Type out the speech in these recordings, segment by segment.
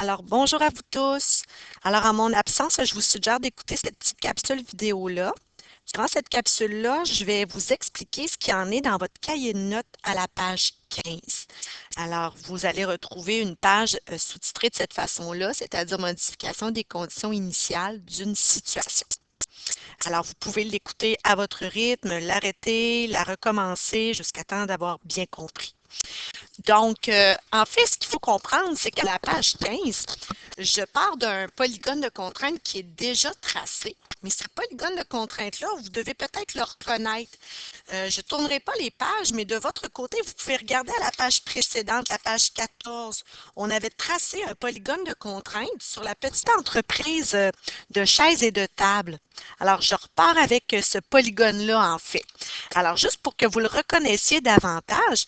Alors, bonjour à vous tous. Alors, en mon absence, je vous suggère d'écouter cette petite capsule vidéo-là. Durant cette capsule-là, je vais vous expliquer ce qu'il y en est dans votre cahier de notes à la page 15. Alors, vous allez retrouver une page sous-titrée de cette façon-là, c'est-à-dire modification des conditions initiales d'une situation. Alors, vous pouvez l'écouter à votre rythme, l'arrêter, la recommencer jusqu'à temps d'avoir bien compris. Donc, en fait, ce qu'il faut comprendre, c'est qu'à la page 15, je pars d'un polygone de contrainte qui est déjà tracé, mais ce polygone de contrainte-là, vous devez peut-être le reconnaître. Je ne tournerai pas les pages, mais de votre côté, vous pouvez regarder à la page précédente, la page 14. On avait tracé un polygone de contrainte sur la petite entreprise de chaises et de tables. Alors, je repars avec ce polygone-là, en fait. Alors, juste pour que vous le reconnaissiez davantage,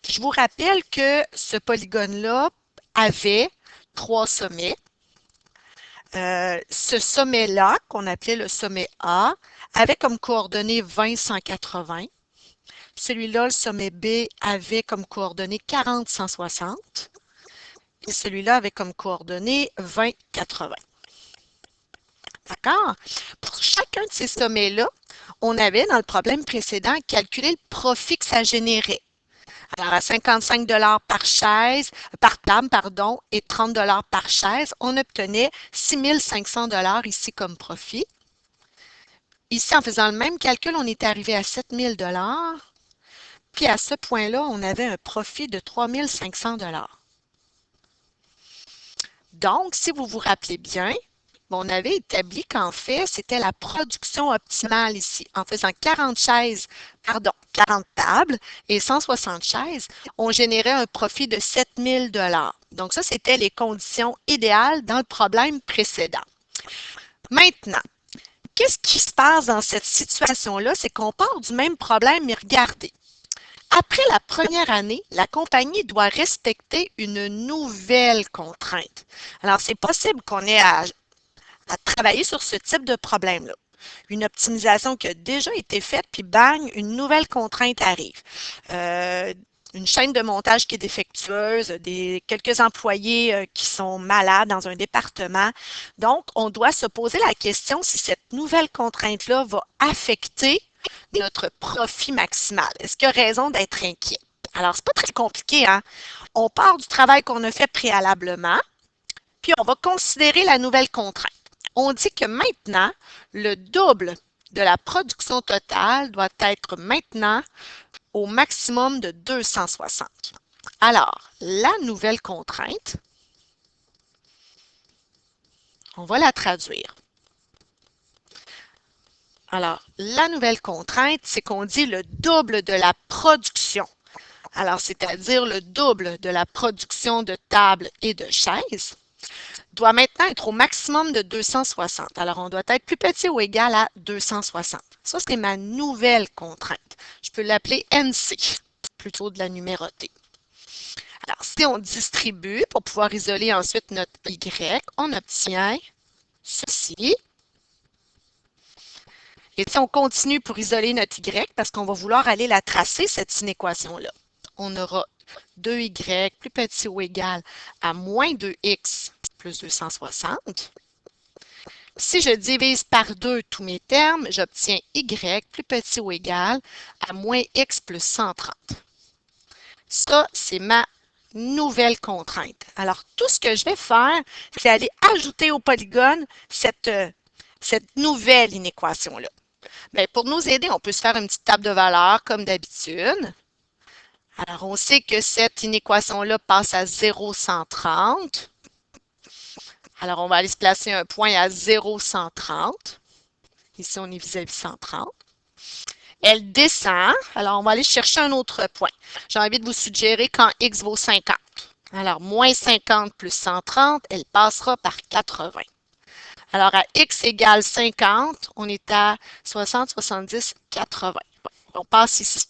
je vous rappelle que ce polygone-là avait trois sommets. Ce sommet-là, qu'on appelait le sommet A, avait comme coordonnées 20, 180. Celui-là, le sommet B, avait comme coordonnées 40, 160. Et celui-là avait comme coordonnées 20, 80. D'accord? Pour chacun de ces sommets-là, on avait, dans le problème précédent, calculé le profit que ça générait. Alors, à 55 par chaise, par table, pardon, et 30 par chaise, on obtenait 6 500 ici comme profit. Ici, en faisant le même calcul, on est arrivé à 7 000 puis à ce point-là, on avait un profit de 3 500 Donc, si vous vous rappelez bien, on avait établi qu'en fait, c'était la production optimale ici. En faisant 40 chaises, pardon, 40 tables et 160 chaises, on générait un profit de 7 000 Donc, ça, c'était les conditions idéales dans le problème précédent. Maintenant, qu'est-ce qui se passe dans cette situation-là? C'est qu'on part du même problème, mais regardez. Après la première année, la compagnie doit respecter une nouvelle contrainte. Alors, c'est possible qu'on ait à travailler sur ce type de problème-là. Une optimisation qui a déjà été faite, puis bang, une nouvelle contrainte arrive. Une chaîne de montage qui est défectueuse, quelques employés qui sont malades dans un département. Donc, on doit se poser la question si cette nouvelle contrainte-là va affecter notre profit maximal. Est-ce qu'il y a raison d'être inquiet? Alors, c'est pas très compliqué, hein? On part du travail qu'on a fait préalablement, puis on va considérer la nouvelle contrainte. On dit que maintenant, le double de la production totale doit être maintenant au maximum de 260. Alors, la nouvelle contrainte, on va la traduire. Alors, la nouvelle contrainte, c'est qu'on dit le double de la production. Alors, c'est-à-dire le double de la production de tables et de chaises, doit maintenant être au maximum de 260. Alors, on doit être plus petit ou égal à 260. Ça, c'est ma nouvelle contrainte. Je peux l'appeler NC, plutôt de la numéroter. Alors, si on distribue pour pouvoir isoler ensuite notre Y, on obtient ceci. Et si on continue pour isoler notre Y, parce qu'on va vouloir aller la tracer, cette inéquation-là, on aura 2Y plus petit ou égal à moins 2X plus 260. Si je divise par 2 tous mes termes, j'obtiens Y plus petit ou égal à moins X plus 130. Ça, c'est ma nouvelle contrainte. Alors, tout ce que je vais faire, c'est aller ajouter au polygone cette nouvelle inéquation-là. Bien, pour nous aider, on peut se faire une petite table de valeurs comme d'habitude. Alors, on sait que cette inéquation-là passe à 0,130. Alors, on va aller se placer un point à 0,130. Ici, on est vis-à-vis 130. Elle descend. Alors, on va aller chercher un autre point. J'ai envie de vous suggérer quand x vaut 50. Alors, moins 50 plus 130, elle passera par 80. Alors, à x égale 50, on est à 60, 70, 80. On passe ici.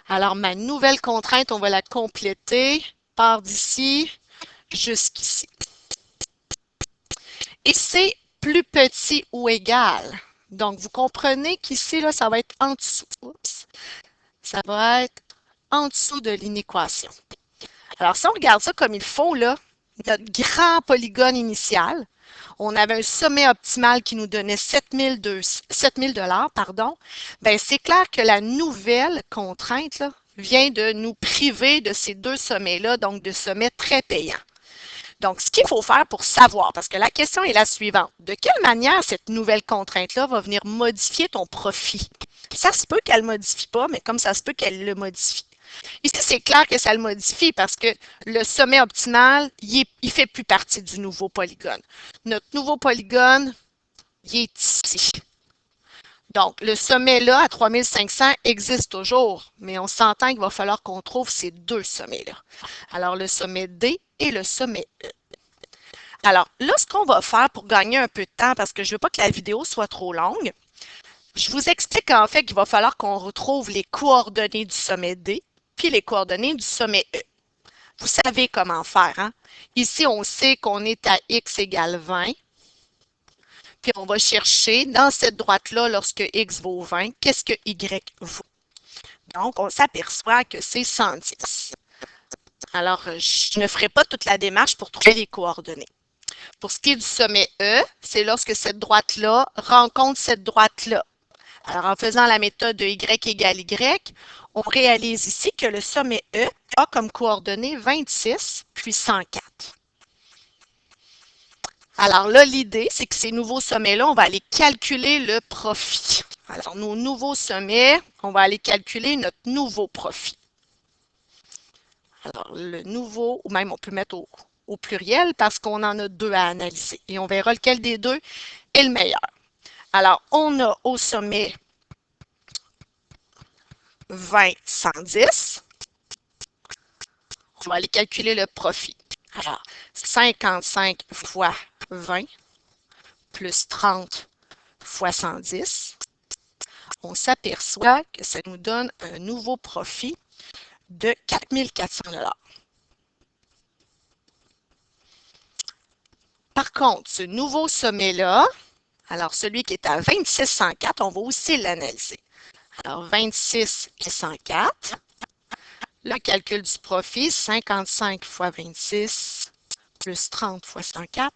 Alors, ma nouvelle contrainte, on va la compléter par d'ici jusqu'ici. Et c'est plus petit ou égal. Donc, vous comprenez qu'ici, là, ça va être en dessous. Oups. Ça va être en dessous de l'inéquation. Alors, si on regarde ça comme il faut, là, notre grand polygone initial. On avait un sommet optimal qui nous donnait 7 000 $, pardon. Ben, c'est clair que la nouvelle contrainte là, vient de nous priver de ces deux sommets-là, donc de sommets très payants. Donc, ce qu'il faut faire pour savoir, parce que la question est la suivante, de quelle manière cette nouvelle contrainte-là va venir modifier ton profit? Ça se peut qu'elle ne le modifie pas, mais comme ça se peut qu'elle le modifie. Ici, c'est clair que ça le modifie parce que le sommet optimal, il ne fait plus partie du nouveau polygone. Notre nouveau polygone, il est ici. Donc, le sommet là, à 3500, existe toujours, mais on s'entend qu'il va falloir qu'on trouve ces deux sommets-là. Alors, le sommet D et le sommet E. Alors, là, ce qu'on va faire pour gagner un peu de temps, parce que je ne veux pas que la vidéo soit trop longue, je vous explique en fait qu'il va falloir qu'on retrouve les coordonnées du sommet D puis les coordonnées du sommet E. Vous savez comment faire, hein? Ici, on sait qu'on est à x égale 20. Puis on va chercher dans cette droite-là, lorsque x vaut 20, qu'est-ce que y vaut? Donc, on s'aperçoit que c'est 110. Alors, je ne ferai pas toute la démarche pour trouver les coordonnées. Pour ce qui est du sommet E, c'est lorsque cette droite-là rencontre cette droite-là. Alors, en faisant la méthode de y égale y, on réalise ici que le sommet E a comme coordonnées 26 puis 104. Alors là, l'idée, c'est que ces nouveaux sommets-là, on va aller calculer le profit. Alors, nos nouveaux sommets, on va aller calculer notre nouveau profit. Alors, le nouveau, ou même on peut mettre au pluriel parce qu'on en a deux à analyser. Et on verra lequel des deux est le meilleur. Alors, on a au sommet 20, 110. On va aller calculer le profit. Alors, 55 fois 20 plus 30 fois 110. On s'aperçoit que ça nous donne un nouveau profit de 4 400 $. Par contre, ce nouveau sommet-là, alors celui qui est à 26 104, on va aussi l'analyser. Alors, 26 et 104. Le calcul du profit, 55 fois 26 plus 30 fois 104.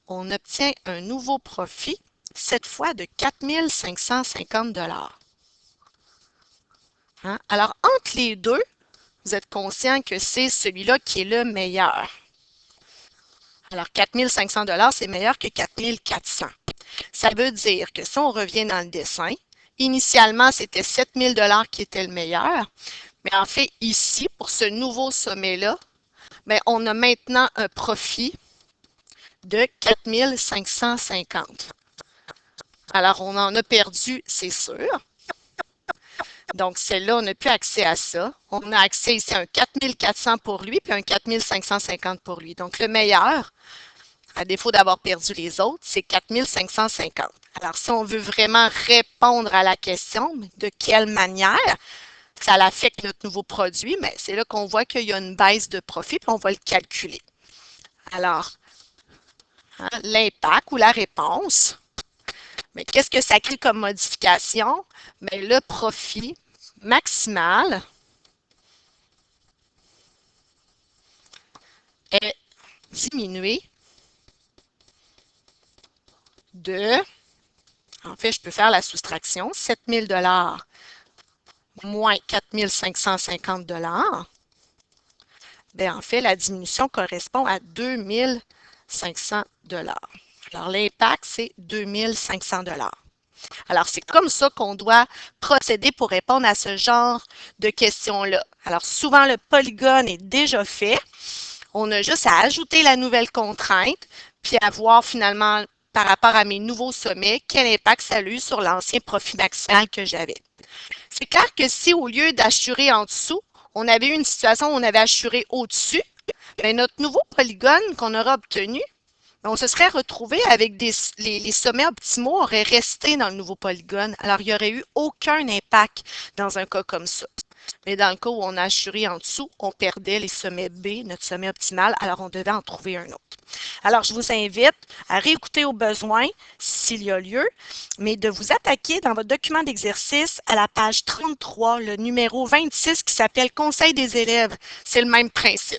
On obtient un nouveau profit, cette fois de 4 550 $. Hein? Alors, entre les deux, vous êtes conscient que c'est celui-là qui est le meilleur. Alors, 4 500 $, c'est meilleur que 4 400. Ça veut dire que si on revient dans le dessin, initialement, c'était 7 000 $ qui était le meilleur. Mais en fait, ici, pour ce nouveau sommet-là, bien, on a maintenant un profit de 4 550. Alors, on en a perdu, c'est sûr. Donc, celle-là, on n'a plus accès à ça. On a accès ici à un 4 400 pour lui, puis un 4 550 pour lui. Donc, le meilleur, à défaut d'avoir perdu les autres, c'est 4 550. Alors, si on veut vraiment répondre à la question, de quelle manière ça affecte notre nouveau produit, mais c'est là qu'on voit qu'il y a une baisse de profit, puis on va le calculer. Alors, hein, l'impact ou la réponse, mais qu'est-ce que ça crée comme modification? Mais le profit maximal est diminué de, en fait, je peux faire la soustraction, 7 000 $ moins 4 550 $. Bien, en fait, la diminution correspond à 2 500 $. Alors, l'impact, c'est 2 500 $. Alors, c'est comme ça qu'on doit procéder pour répondre à ce genre de questions-là. Alors, souvent, le polygone est déjà fait. On a juste à ajouter la nouvelle contrainte, puis à voir finalement, par rapport à mes nouveaux sommets, quel impact ça a eu sur l'ancien profit maximal que j'avais. C'est clair que si, au lieu d'assurer en dessous, on avait eu une situation où on avait assuré au-dessus, bien, notre nouveau polygone qu'on aura obtenu, on se serait retrouvé avec les sommets optimaux auraient resté dans le nouveau polygone. Alors, il n'y aurait eu aucun impact dans un cas comme ça. Mais dans le cas où on a assuré en dessous, on perdait les sommets B, notre sommet optimal, alors on devait en trouver un autre. Alors, je vous invite à réécouter au besoin, s'il y a lieu, mais de vous attaquer dans votre document d'exercice à la page 33, le numéro 26 qui s'appelle « Conseil des élèves ». C'est le même principe.